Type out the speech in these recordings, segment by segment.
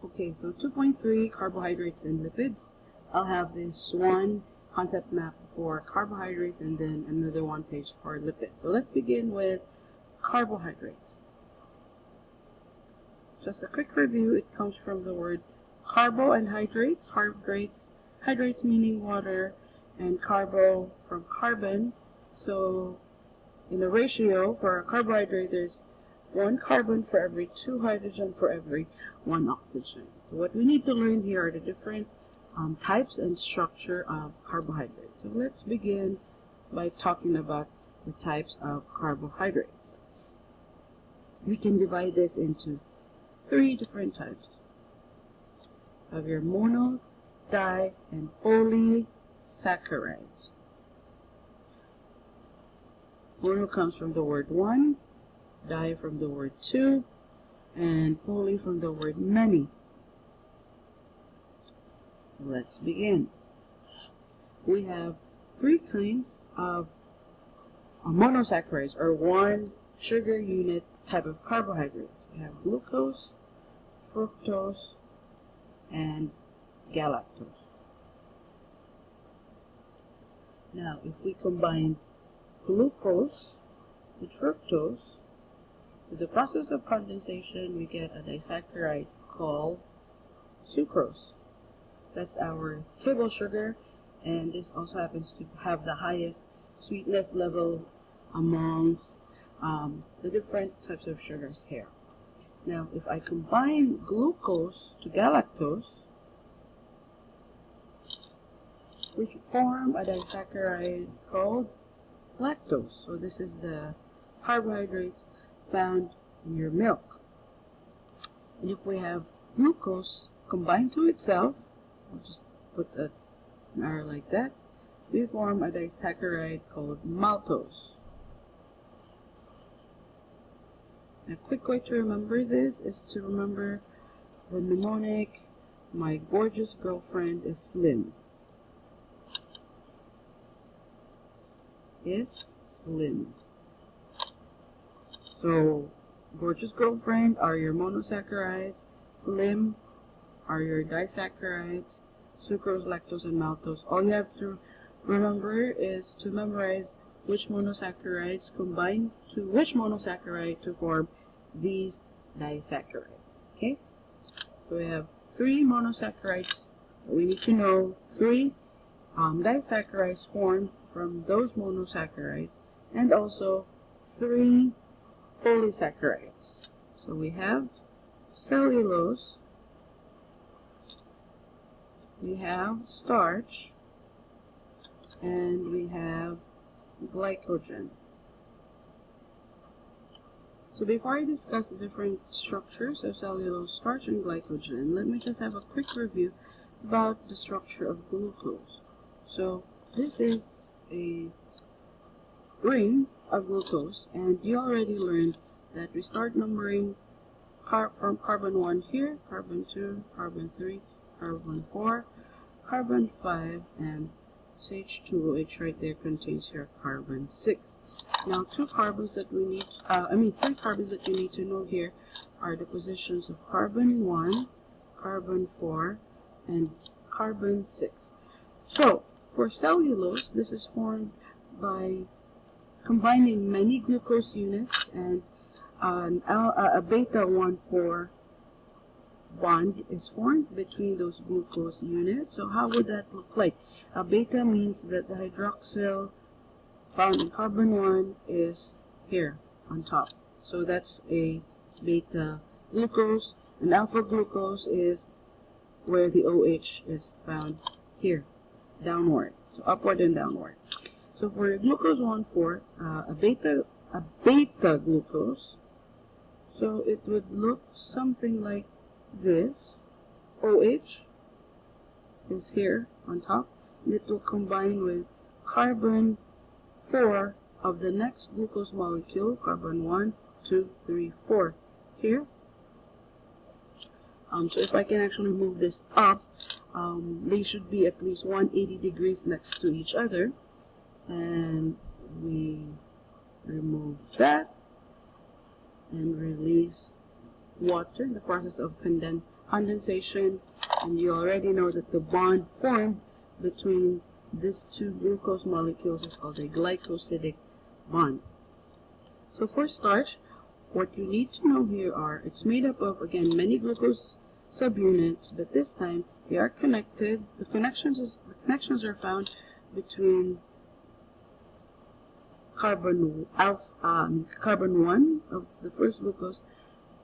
Okay, so 2.3, carbohydrates and lipids. I'll have this one concept map for carbohydrates and then another one page for lipids. So let's begin with carbohydrates. Just a quick review, it comes from the word carbo and hydrates. Hydrates meaning water, and carbo from carbon. So in a ratio for a carbohydrate, there's 1 carbon for every 2 hydrogen for every 1 oxygen. So what we need to learn here are the different types and structure of carbohydrates. So let's begin by talking about the types of carbohydrates. We can divide this into 3 different types. Of your mono, di, and polysaccharides. Mono comes from the word one, di from the word two, and poly from the word many. Let's begin. We have 3 kinds of monosaccharides, or 1 sugar unit type of carbohydrates. We have glucose, fructose, and galactose. Now, if we combine glucose with fructose, with the process of condensation, we get a disaccharide called sucrose. That's our table sugar, and this also happens to have the highest sweetness level amongst the different types of sugars here. Now, if I combine glucose to galactose, we form a disaccharide called lactose. So this is the carbohydrates found in your milk. And if we have glucose combined to itself, we'll just put an arrow like that, we form a disaccharide called maltose. A quick way to remember this is to remember the mnemonic, my gorgeous girlfriend is slim. Is slim. So, gorgeous girlfriend are your monosaccharides, slim are your disaccharides, sucrose, lactose, and maltose. All you have to remember is to memorize which monosaccharides combine to which monosaccharide to form these disaccharides. Okay? So we have 3 monosaccharides that we need to know, 3 disaccharides formed from those monosaccharides, and also 3 polysaccharides. So we have cellulose, we have starch, and we have glycogen. So before I discuss the different structures of cellulose, starch, and glycogen, let me just have a quick review about the structure of glucose. So this is a ring of glucose, and you already learned that we start numbering from carbon 1 here, carbon 2, carbon 3, carbon 4, carbon 5, and H2OH right there contains your carbon 6. Now, 3 carbons that you need to know here are the positions of carbon 1, carbon 4, and carbon 6. So, for cellulose, this is formed by combining many glucose units, and a beta 1,4 bond is formed between those glucose units. So how would that look like? A beta means that the hydroxyl found in carbon 1 is here on top. So that's a beta glucose, and alpha glucose is where the OH is found here, downward, so upward and downward. So for glucose 1,4, a beta glucose, so it would look something like this. OH is here on top, and it will combine with carbon 4 of the next glucose molecule, carbon 1, 2, 3, 4 here. So if I can actually move this up, they should be at least 180 degrees next to each other. And we remove that and release water in the process of condensation, and you already know that the bond formed between these two glucose molecules is called a glycosidic bond. So for starch, what you need to know here are, it's made up of, again, many glucose subunits, but this time they are connected. The connections are found between carbon 1 of the first glucose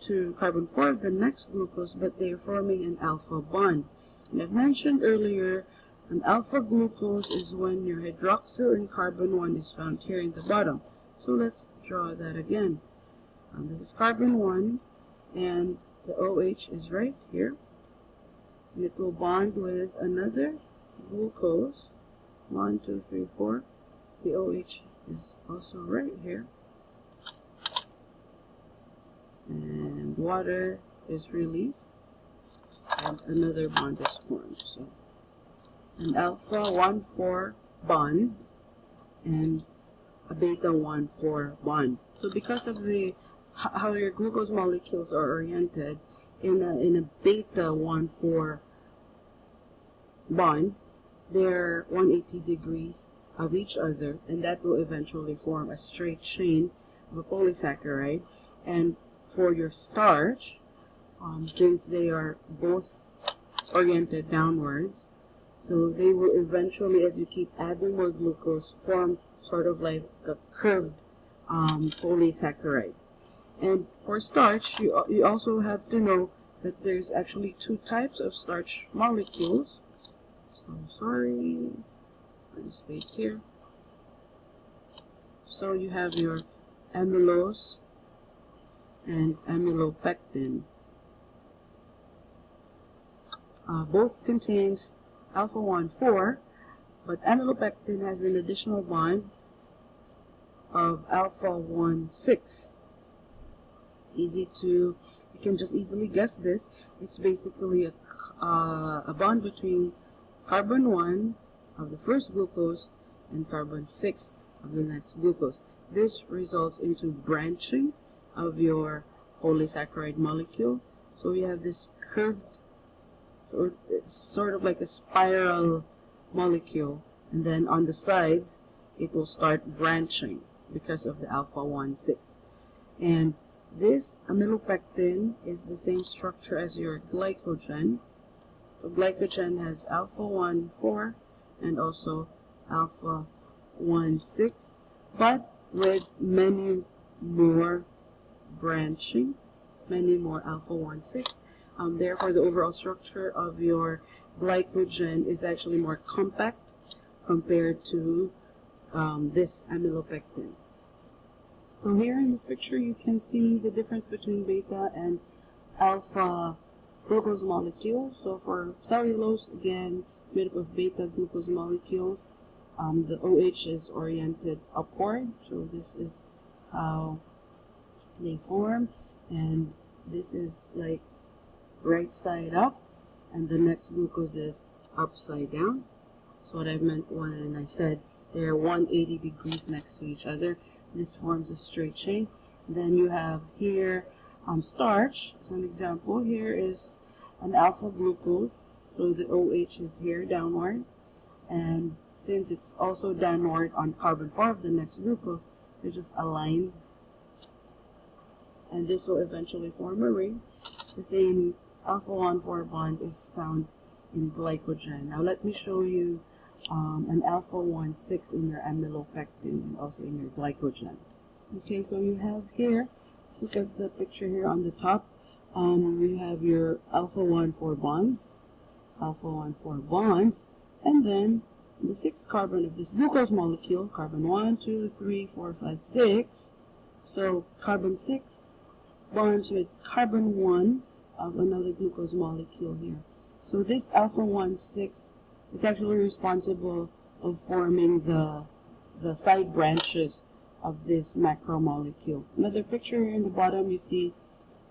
to carbon 4 of the next glucose, but they are forming an alpha bond. And I've mentioned earlier, an alpha glucose is when your hydroxyl in carbon 1 is found here in the bottom. So let's draw that again. This is carbon 1, and the OH is right here. And it will bond with another glucose. 1, 2, 3, 4. The OH is also right here. And water is released, and another bond is formed. So an alpha 1,4 bond and a beta 1,4 bond. So because of the how your glucose molecules are oriented, in a beta 1,4 bond, they're 180 degrees of each other, and that will eventually form a straight chain of a polysaccharide. And for your starch, since they are both oriented downwards, so they will eventually, as you keep adding more glucose, form sort of like a curved polysaccharide. And for starch, you also have to know that there's actually two types of starch molecules. So sorry, there's space here. So you have your amylose and amylopectin. Both contains alpha 1,4, but amylopectin has an additional bond of alpha 1,6. You can just easily guess this. It's basically a bond between carbon 1 of the first glucose and carbon 6 of the next glucose. This results into branching of your polysaccharide molecule. So we have this curved, or it's sort of like a spiral molecule, and then on the sides it will start branching because of the alpha 1,6. And this amylopectin is the same structure as your glycogen. So glycogen has alpha 1,4 and also alpha 1,6, but with many more branching, many more alpha 1,6. Therefore, the overall structure of your glycogen is actually more compact compared to this amylopectin. So here in this picture, you can see the difference between beta and alpha glucose molecules. So for cellulose, again, made up of beta glucose molecules, the OH is oriented upward. So this is how they form, and this is like right side up, and the next glucose is upside down. That's what I meant when I said they're 180 degrees next to each other. This forms a straight chain. Then you have here starch. As an example, here is an alpha glucose, so the OH is here downward, and since it's also downward on carbon 4 of the next glucose, they're just aligned, and this will eventually form a ring. The same alpha 1,4 bond is found in glycogen. Now let me show you an alpha 1,6 in your amylopectin and also in your glycogen. Okay, so you have here, let's look at the picture here on the top. We have your alpha 1,4 bonds, and then the 6th carbon of this glucose molecule, carbon 1, 2, 3, 4, 5, 6. So carbon 6 bonds with carbon 1 of another glucose molecule here. So this alpha 1,6 is actually responsible of forming the side branches of this macromolecule. Another picture here in the bottom, you see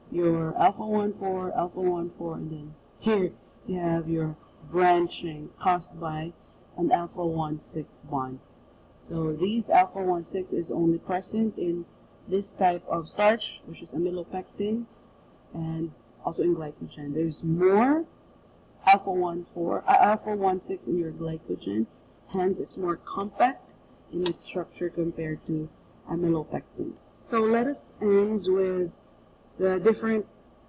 your alpha 1,4, and then here you have your branching caused by an alpha 1,6 bond. So these alpha 1,6 is only present in this type of starch, which is amylopectin, and also in glycogen. There's more alpha-1,6 in your glycogen, hence it's more compact in its structure compared to amylopectin. So let us end with the different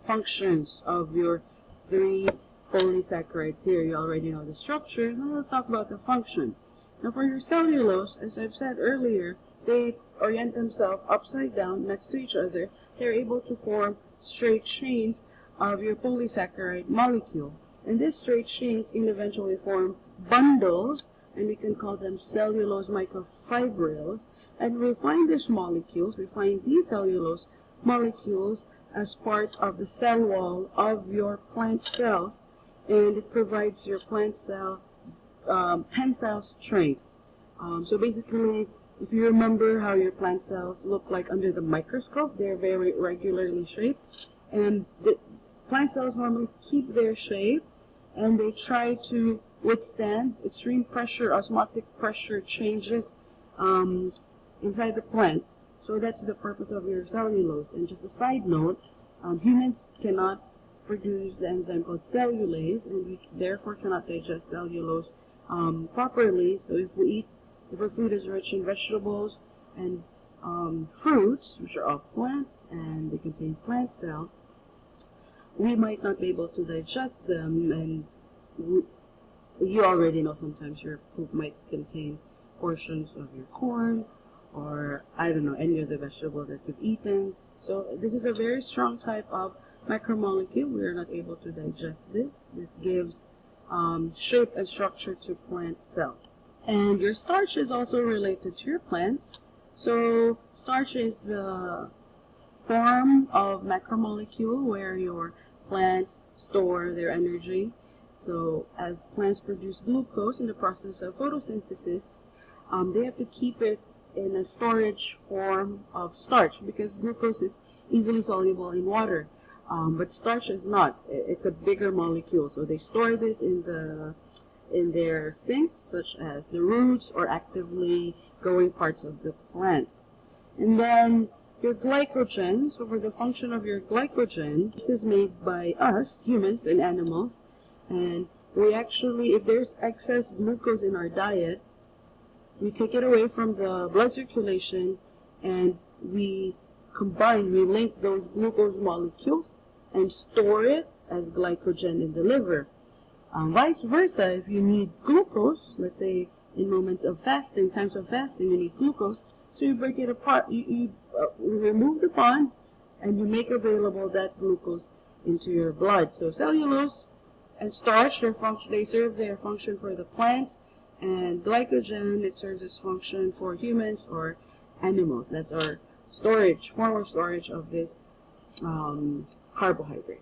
functions of your 3 polysaccharides here. You already know the structure. Now let's talk about the function. Now for your cellulose, as I've said earlier, they orient themselves upside down next to each other. They're able to form straight chains of your polysaccharide molecule. And these straight chains can eventually form bundles, and we can call them cellulose microfibrils. And we find these molecules, we find these cellulose molecules as part of the cell wall of your plant cells, and it provides your plant cell tensile strength. So basically, if you remember how your plant cells look like under the microscope, they're very regularly shaped, and the plant cells normally keep their shape, and they try to withstand extreme pressure, osmotic pressure changes inside the plant. So that's the purpose of your cellulose. And just a side note, humans cannot produce the enzyme called cellulase, and we therefore cannot digest cellulose properly. So if our food is rich in vegetables and fruits, which are all plants and they contain plant cells, we might not be able to digest them, and you already know sometimes your food might contain portions of your corn, or I don't know, any other vegetable that you've eaten. So this is a very strong type of macromolecule. We are not able to digest this. This gives shape and structure to plant cells. And your starch is also related to your plants. So starch is the form of macromolecule where your plants store their energy. So as plants produce glucose in the process of photosynthesis, they have to keep it in a storage form of starch, because glucose is easily soluble in water, but starch is not. It's a bigger molecule, so they store this in their sinks, such as the roots or actively growing parts of the plant. And then your glycogen, so for the function of your glycogen, this is made by us, humans and animals, and we actually, if there's excess glucose in our diet, we take it away from the blood circulation, and we link those glucose molecules and store it as glycogen in the liver. Vice versa, if you need glucose, let's say in moments of fasting, times of fasting, you need glucose, so you break it apart, you remove the bond, and you make available that glucose into your blood. So cellulose and starch, they serve their function for the plants, and glycogen, it serves its function for humans or animals. That's our form of storage of this carbohydrate.